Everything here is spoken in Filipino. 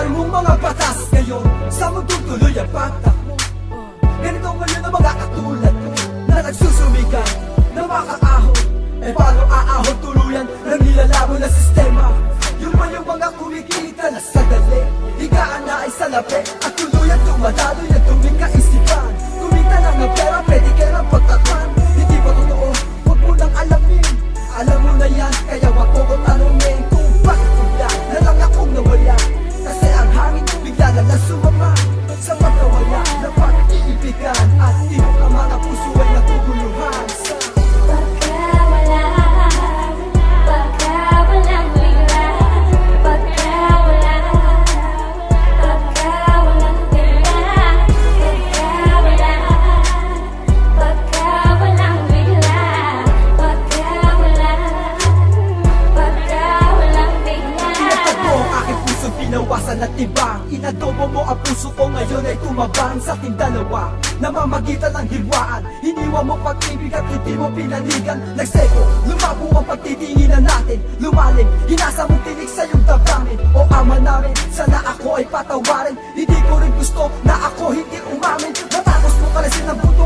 Mahal mong mga batas ngayon sa mundong tuloy ang pagtakbo. Ganito ngayon ang mga katulad ko na nagsusumigan na makaahon. Eh paano aahon tuluyan ng nilalabo na sistema? Yung ba yung mga kumikita na sadali, higaan na ay salapi at tuluyan tumadaloy at tuming kaisipan. Kumita lang ng pera, pwede ka lang pagtakpan. Hindi ba totoo? Huwag mo nang alamin. Alam mo na yan, kaya wag ko ko tanongin kung bakit bigla na lang akong nawala. Kasi ang hangin bigla na lang sumama sa pagkawala ng pag-iibigan. At tibok ang mga puso ay naguguluhan sa pinawasan at tibang. Inadobo mo ang puso ko, ngayon ay tumabang sa ating dalawa. Namamagitan ng hilwaan, hiniwa mo pag-ibig at hindi mo pinanigan. Nagseko, lumabo ang pagtitinginan natin. Lumalim, hinasa mong tinig sa iyong damdamin. O ama namin, sana ako ay patawarin. Hindi ko rin gusto na ako hindi umamin. Matapos mo kalasin ang buto